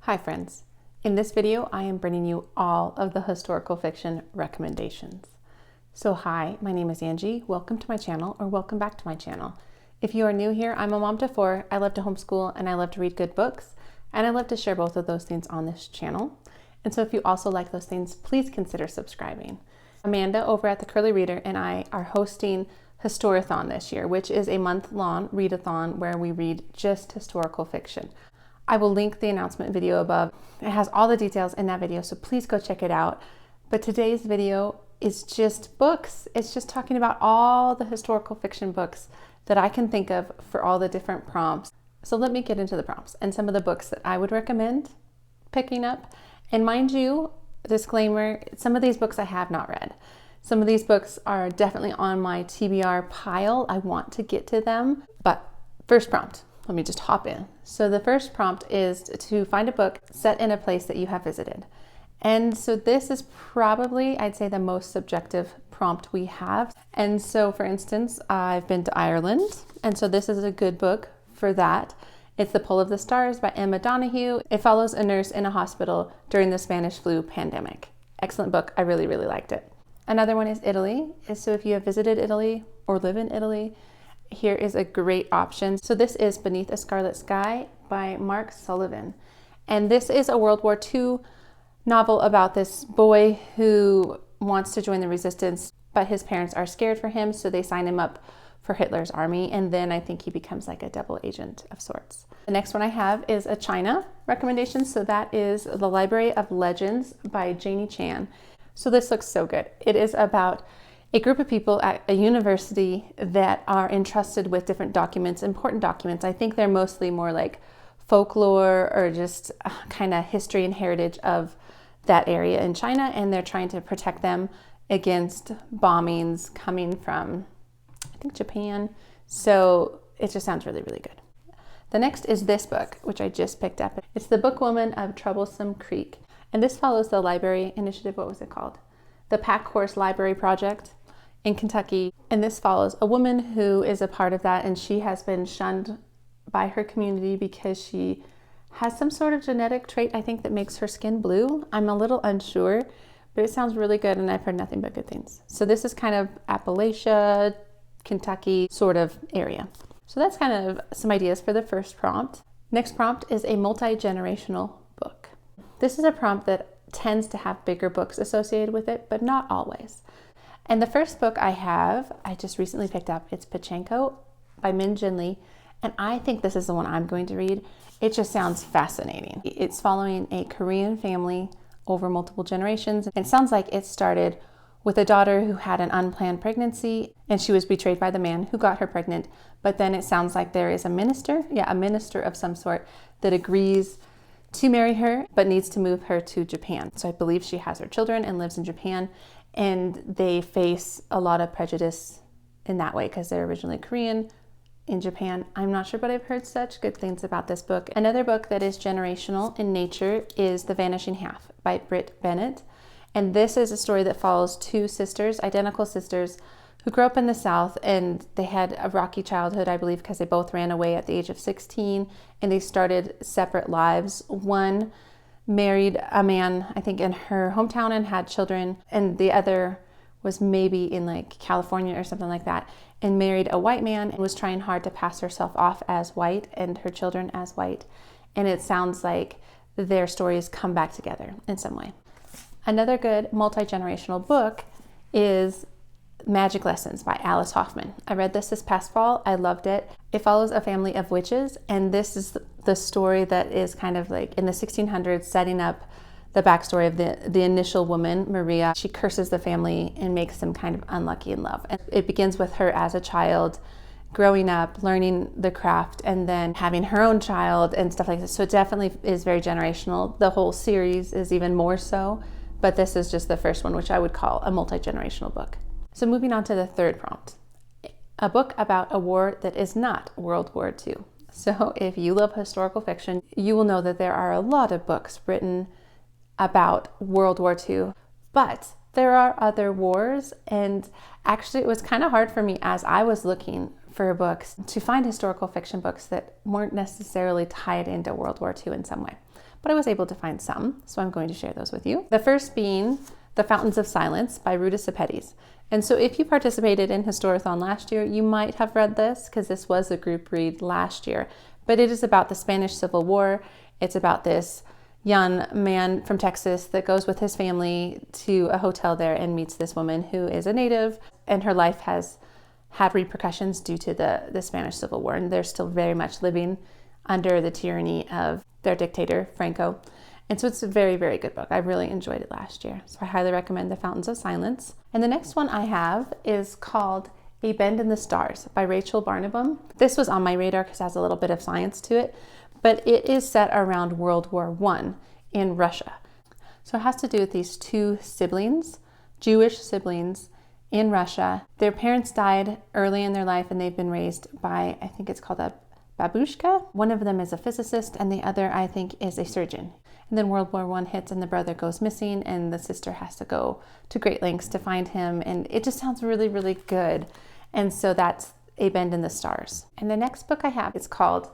Hi friends, in this video I am bringing you all of the historical fiction recommendations. So hi, my name is Angie, welcome to my channel or welcome back to my channel. If you are new here, I'm a mom to four, I love to homeschool and I love to read good books and I love to share both of those things on this channel. And so if you also like those things, please consider subscribing. Amanda over at the Curly Reader and I are hosting Historathon this year, which is a month-long readathon where we read just historical fiction. I will link the announcement video above. It has all the details in that video, so please go check it out. But today's video is just books. It's just talking about all the historical fiction books that I can think of for all the different prompts. So let me get into the prompts and some of the books that I would recommend picking up. And mind you, disclaimer, some of these books I have not read. Some of these books are definitely on my TBR pile. I want to get to them. But first prompt. Let me just hop in. So the first prompt is to find a book set in a place that you have visited. And so this is probably, I'd say, the most subjective prompt we have. And so for instance, I've been to Ireland. And so this is a good book for that. It's The Pull of the Stars by Emma Donoghue. It follows a nurse in a hospital during the Spanish flu pandemic. Excellent book. I really, really liked it. Another one is Italy. So if you have visited Italy or live in Italy, here is a great option. So this is Beneath a Scarlet Sky by Mark Sullivan. And this is a World War II novel about this boy who wants to join the resistance, but his parents are scared for him, so they sign him up for Hitler's army. And then I think he becomes like a double agent of sorts. The next one I have is a China recommendation. So that is The Library of Legends by Janie Chan. So this looks so good. It is about a group of people at a university that are entrusted with different documents, important documents. I think they're mostly more like folklore or just kind of history and heritage of that area in China, and they're trying to protect them against bombings coming from, I think, Japan. So it just sounds really, really good. The next is this book, which I just picked up. It's The Bookwoman of Troublesome Creek, and this follows the library initiative. What was it called? The Pack Horse Library Project in Kentucky. And this follows a woman who is a part of that, and she has been shunned by her community because she has some sort of genetic trait, I think, that makes her skin blue. I'm a little unsure, but it sounds really good and I've heard nothing but good things. So this is kind of Appalachia, Kentucky sort of area. So that's kind of some ideas for the first prompt. Next prompt is a multi-generational book. This is a prompt that tends to have bigger books associated with it, but not always. And the first book I just recently picked up. It's Pachenko by Min Jin Lee, and I think this is the one I'm going to read. It just sounds fascinating. It's following a Korean family over multiple generations. It sounds like it started with a daughter who had an unplanned pregnancy, and she was betrayed by the man who got her pregnant. But then it sounds like there is a minister of some sort that agrees to marry her, but needs to move her to Japan. So I believe she has her children and lives in Japan, and they face a lot of prejudice in that way because they're originally Korean in Japan. I'm not sure, but I've heard such good things about this book. Another book that is generational in nature is The Vanishing Half by Britt Bennett. And this is a story that follows two sisters, identical sisters, who grew up in the South, and they had a rocky childhood, I believe, because they both ran away at the age of 16 and they started separate lives. One married a man, I think, in her hometown and had children, and the other was maybe in like California or something like that, and married a white man and was trying hard to pass herself off as white and her children as white. And it sounds like their stories come back together in some way. Another good multi-generational book is Magic Lessons by Alice Hoffman. I read this past fall. I loved it. It follows a family of witches, and this is the story that is kind of like in the 1600s, setting up the backstory of the initial woman, Maria. She curses the family and makes them kind of unlucky in love. And it begins with her as a child, growing up, learning the craft, and then having her own child and stuff like this. So it definitely is very generational. The whole series is even more so, but this is just the first one, which I would call a multi-generational book. So moving on to the third prompt, a book about a war that is not World War II. So if you love historical fiction, you will know that there are a lot of books written about World War II, but there are other wars. And actually it was kind of hard for me as I was looking for books to find historical fiction books that weren't necessarily tied into World War II in some way. but I was able to find some, so I'm going to share those with you. The first being The Fountains of Silence by readathon. And so if you participated in Historathon last year, you might have read this because this was a group read last year. But it is about the Spanish Civil War. It's about this young man from Texas that goes with his family to a hotel there and meets this woman who is a native, and her life has had repercussions due to the Spanish Civil War, and they're still very much living under the tyranny of their dictator, Franco. And so it's a very, very good book. I really enjoyed it last year. So I highly recommend The Fountains of Silence. And the next one I have is called A Bend in the Stars by Rachel Barnabum. This was on my radar because it has a little bit of science to it, but it is set around World War I in Russia. So it has to do with these two siblings, Jewish siblings in Russia. Their parents died early in their life and they've been raised by, I think it's called a babushka. One of them is a physicist and the other, I think, is a surgeon. And then World War I hits and the brother goes missing and the sister has to go to great lengths to find him. And it just sounds really, really good. And so that's A Bend in the Stars. And the next book I have is called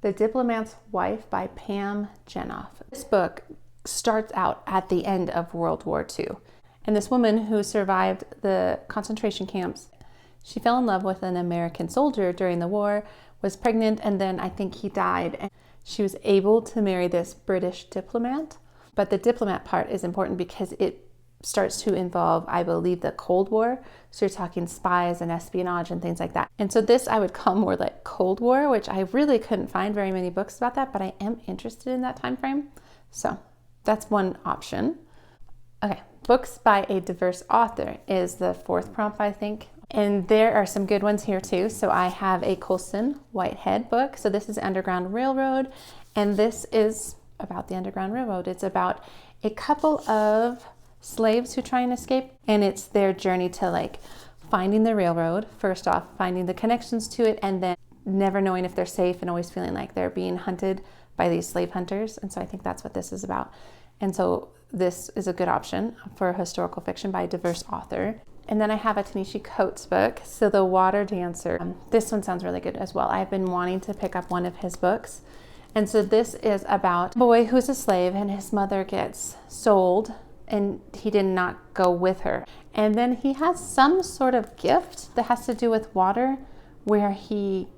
The Diplomat's Wife by Pam Jenoff. This book starts out at the end of World War II. And this woman who survived the concentration camps, she fell in love with an American soldier during the war, was pregnant, and then I think he died. And she was able to marry this British diplomat. But the diplomat part is important because it starts to involve, I believe, the Cold War. So you're talking spies and espionage and things like that. And so this I would call more like Cold War, which I really couldn't find very many books about that, but I am interested in that time frame. So that's one option. Okay, books by a diverse author is the fourth prompt, I think. And there are some good ones here too. So I have a Colson Whitehead book. So this is Underground Railroad. And this is about the Underground Railroad. It's about a couple of slaves who try and escape. And it's their journey to like finding the railroad, first off, finding the connections to it, and then never knowing if they're safe and always feeling like they're being hunted by these slave hunters. And so I think that's what this is about. And so this is a good option for historical fiction by a diverse author. And then I have a Ta-Nehisi Coates book, so The Water Dancer. This one sounds really good as well. I've been wanting to pick up one of his books. And so this is about a boy who's a slave and his mother gets sold and he did not go with her. And then he has some sort of gift that has to do with water where he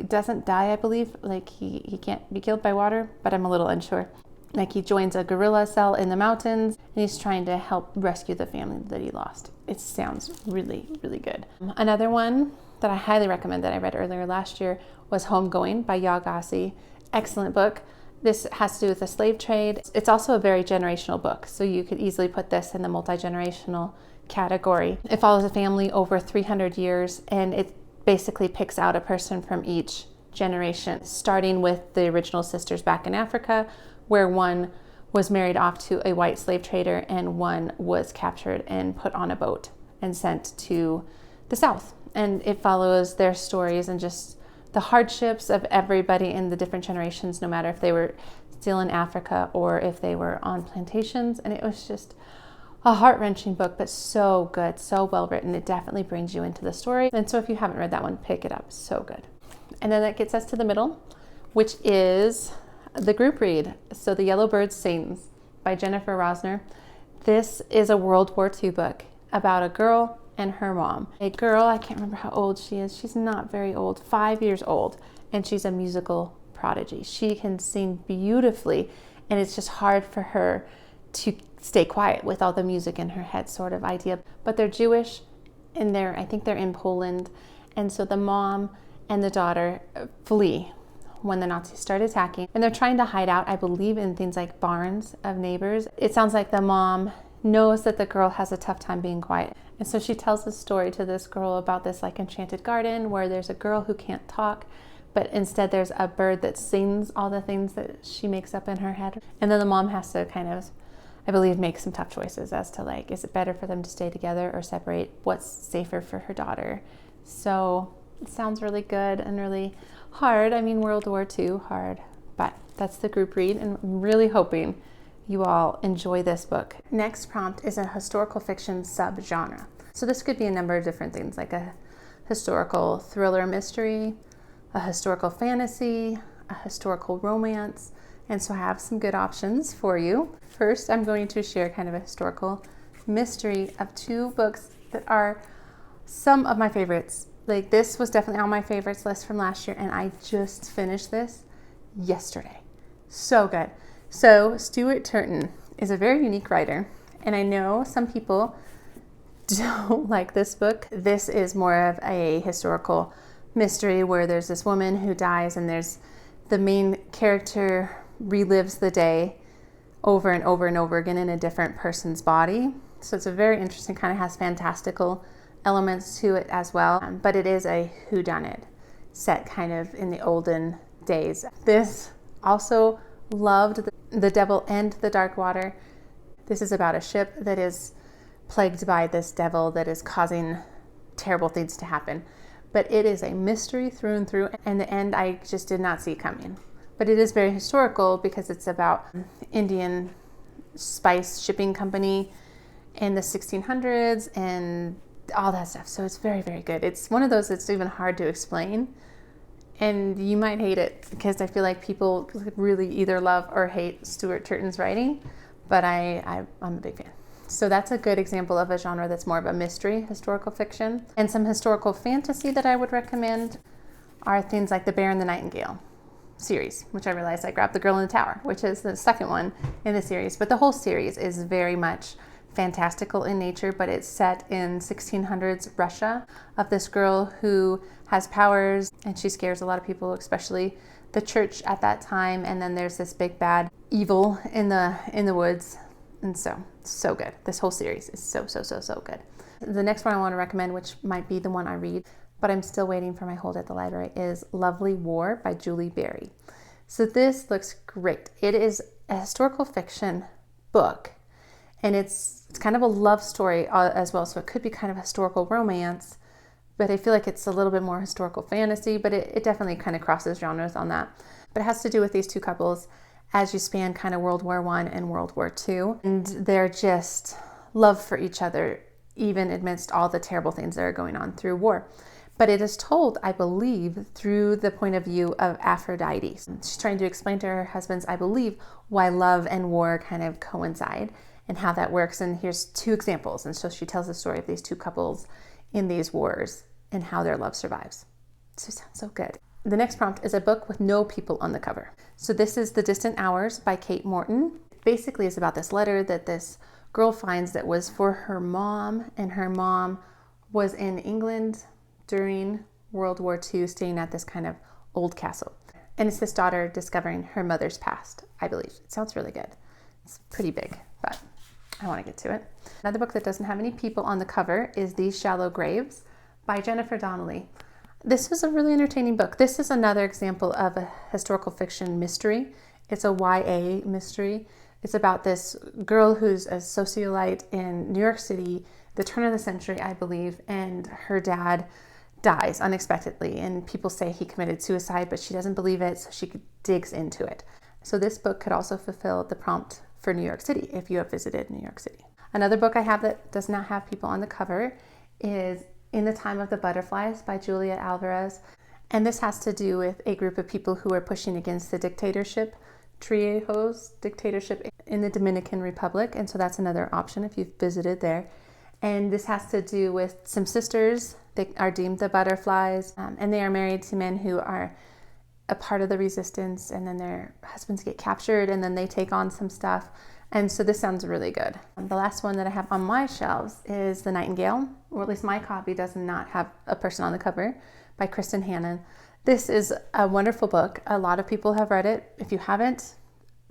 doesn't die, I believe. Like he can't be killed by water, but I'm a little unsure. Like he joins a guerrilla cell in the mountains and he's trying to help rescue the family that he lost. It sounds really, really good. Another one that I highly recommend that I read earlier last year was Homegoing by Yaa Gyasi. Excellent book. This has to do with the slave trade. It's also a very generational book, so you could easily put this in the multi-generational category. It follows a family over 300 years and it basically picks out a person from each generation, starting with the original sisters back in Africa, where one was married off to a white slave trader and one was captured and put on a boat and sent to the South. And it follows their stories and just the hardships of everybody in the different generations, no matter if they were still in Africa or if they were on plantations. And it was just a heart-wrenching book, but so good, so well written. It definitely brings you into the story. And so if you haven't read that one, pick it up. So good. And then that gets us to the middle, which is the group read. So The Yellow Bird Sings by Jennifer Rosner. This is a World War II book about a girl and her mom. A girl, I can't remember how old she is. She's not very old, 5 years old, and she's a musical prodigy. She can sing beautifully, and it's just hard for her to stay quiet with all the music in her head sort of idea. But they're Jewish, and I think they're in Poland, and so the mom and the daughter flee when the Nazis start attacking. And they're trying to hide out, I believe, in things like barns of neighbors. It sounds like the mom knows that the girl has a tough time being quiet. And so she tells a story to this girl about this like enchanted garden where there's a girl who can't talk, but instead there's a bird that sings all the things that she makes up in her head. And then the mom has to kind of, I believe, make some tough choices as to like, is it better for them to stay together or separate? What's safer for her daughter? So it sounds really good and really hard. I mean, World War II, hard, but that's the group read, and I'm really hoping you all enjoy this book. Next prompt is a historical fiction subgenre. So this could be a number of different things, like a historical thriller mystery, a historical fantasy, a historical romance, And so I have some good options for you. First, I'm going to share kind of a historical mystery of two books that are some of my favorites. Like, this was definitely on my favorites list from last year, and I just finished this yesterday. So good. So Stuart Turton is a very unique writer, and I know some people don't like this book. This is more of a historical mystery where there's this woman who dies, and there's the main character relives the day over and over and over again in a different person's body. So it's a very interesting, kind of has fantastical elements to it as well, but it is a whodunit set kind of in the olden days. This also loved The Devil and the Dark Water. This is about a ship that is plagued by this devil that is causing terrible things to happen. But it is a mystery through and through, and the end I just did not see coming. But it is very historical because it's about Indian spice shipping company in the 1600s and all that stuff. So it's very, very good. It's one of those that's even hard to explain, and you might hate it because I feel like people really either love or hate Stuart Turton's writing, but I'm a big fan. So that's a good example of a genre that's more of a mystery, historical fiction. And some historical fantasy that I would recommend are things like The Bear and the Nightingale series, which I realized I grabbed The Girl in the Tower, which is the second one in the series. But the whole series is very much fantastical in nature, but it's set in 1600s Russia of this girl who has powers, and she scares a lot of people, especially the church at that time. And then there's this big bad evil in the woods. And so good. This whole series is so good. The next one I want to recommend, which might be the one I read, but I'm still waiting for my hold at the library, is Lovely War by Julie Berry. So this looks great. It is a historical fiction book, and it's kind of a love story as well. So it could be kind of historical romance, but I feel like it's a little bit more historical fantasy, but it definitely kind of crosses genres on that. But it has to do with these two couples as you span kind of World War I and World War II. And they're just love for each other, even amidst all the terrible things that are going on through war. But it is told, I believe, through the point of view of Aphrodite. She's trying to explain to her husbands, I believe, why love and war kind of coincide and how that works. And here's two examples. And so she tells the story of these two couples in these wars and how their love survives. So it sounds so good. The next prompt is a book with no people on the cover. So this is The Distant Hours by Kate Morton. Basically, it's about this letter that this girl finds that was for her mom, and her mom was in England during World War II, staying at this kind of old castle. And it's this daughter discovering her mother's past, I believe. It sounds really good. It's pretty big, but I want to get to it. Another book that doesn't have any people on the cover is These Shallow Graves by Jennifer Donnelly. This was a really entertaining book. This is another example of a historical fiction mystery. It's a YA mystery. It's about this girl who's a socialite in New York City, the turn of the century, I believe, and her dad dies unexpectedly, and people say he committed suicide, but she doesn't believe it, so she digs into it. So this book could also fulfill the prompt for New York City if you have visited New York City. Another book I have that does not have people on the cover is In the Time of the Butterflies by Julia Alvarez. And this has to do with a group of people who are pushing against the dictatorship, Trujillo's dictatorship in the Dominican Republic. And so that's another option if you've visited there. And this has to do with some sisters. They are deemed the butterflies, and they are married to men who are a part of the resistance, and then their husbands get captured, and then they take on some stuff. And so this sounds really good. The last one that I have on my shelves is The Nightingale, or at least my copy does not have a person on the cover, by Kristen Hannon. This is a wonderful book. A lot of people have read it. If you haven't,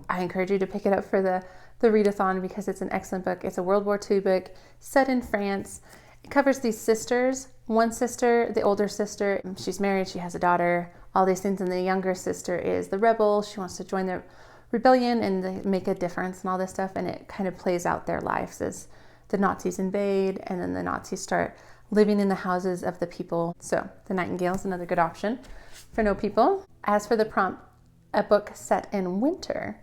I encourage you to pick it up for the readathon because it's an excellent book. It's a World War II book set in France. It covers these sisters. One sister, the older sister, she's married, she has a daughter, all these things, and the younger sister is the rebel. She wants to join the rebellion and make a difference and all this stuff, and it kind of plays out their lives as the Nazis invade, and then the Nazis start living in the houses of the people. So The Nightingale is another good option for no people. As for the prompt, a book set in winter.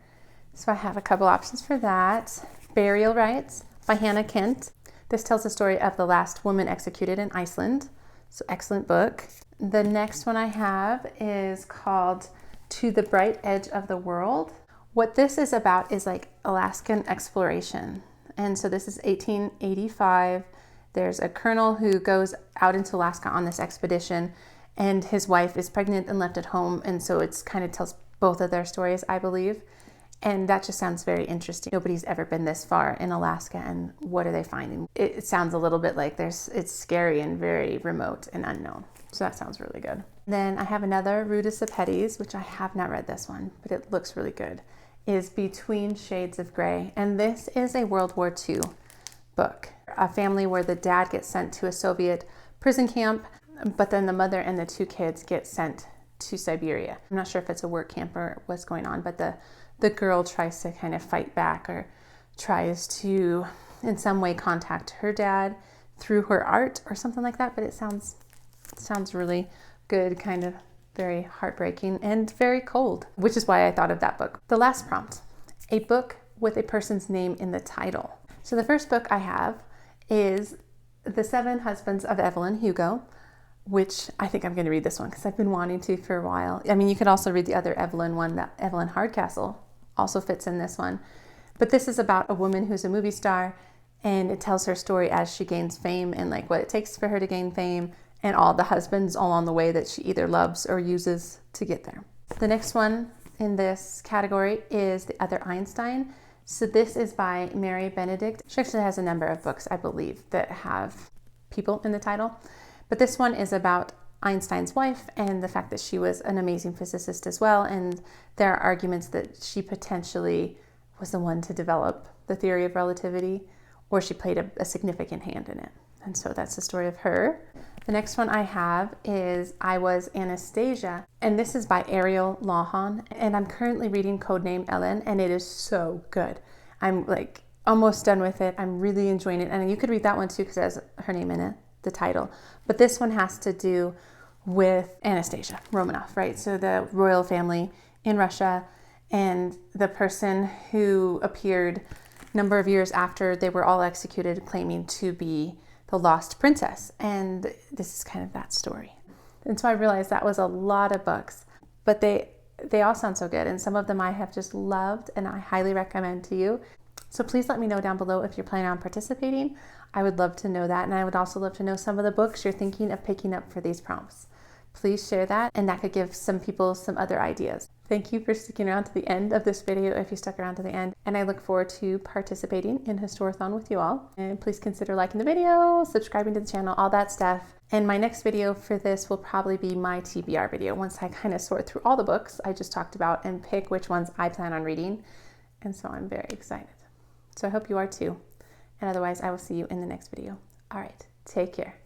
So I have a couple options for that. Burial Rites by Hannah Kent. This tells the story of the last woman executed in Iceland. So excellent book. The next one I have is called To the Bright Edge of the World, What this is about is like Alaskan exploration. And so this is 1885. There's a colonel who goes out into Alaska on this expedition, and his wife is pregnant and left at home. And so it's kind of tells both of their stories, I believe. And that just sounds very interesting. Nobody's ever been this far in Alaska, and what are they finding? It sounds a little bit like it's scary and very remote and unknown. So that sounds really good. Then I have another Readathon, which I have not read this one, but it looks really good, is Between Shades of Grey. And this is a World War II book. A family where the dad gets sent to a Soviet prison camp, but then the mother and the two kids get sent to Siberia. I'm not sure if it's a work camp or what's going on, but the girl tries to kind of fight back, or tries to in some way contact her dad through her art or something like that. But it sounds really good, kind of very heartbreaking and very cold, which is why I thought of that book. The last prompt, a book with a person's name in the title. So the first book I have is The Seven Husbands of Evelyn Hugo, which I think I'm going to read this one because I've been wanting to for a while. I mean, you could also read the other Evelyn one, that Evelyn Hardcastle also fits in this one. But this is about a woman who's a movie star, and it tells her story as she gains fame and like what it takes for her to gain fame, and all the husbands along the way that she either loves or uses to get there. The next one in this category is The Other Einstein. So this is by Mary Benedict. She actually has a number of books, I believe, that have people in the title. But this one is about Einstein's wife and the fact that she was an amazing physicist as well. And there are arguments that she potentially was the one to develop the theory of relativity, or she played a significant hand in it. And so that's the story of her. The next one I have is I Was Anastasia, and this is by Ariel Lawhon, and I'm currently reading Codename Ellen, and it is so good. I'm like almost done with it. I'm really enjoying it, and you could read that one too because it has her name in it, the title. But this one has to do with Anastasia Romanov, right? So the royal family in Russia, and the person who appeared a number of years after they were all executed claiming to be the lost princess. And this is kind of that story. And so I realized that was a lot of books, but they all sound so good. And some of them I have just loved and I highly recommend to you. So please let me know down below if you're planning on participating. I would love to know that. And I would also love to know some of the books you're thinking of picking up for these prompts. Please share that, and that could give some people some other ideas. Thank you for sticking around to the end of this video if you stuck around to the end, and I look forward to participating in Historathon with you all. And please consider liking the video, subscribing to the channel, all that stuff. And my next video for this will probably be my TBR video once I kind of sort through all the books I just talked about and pick which ones I plan on reading. And so I'm very excited. So I hope you are too. And otherwise, I will see you in the next video. All right, take care.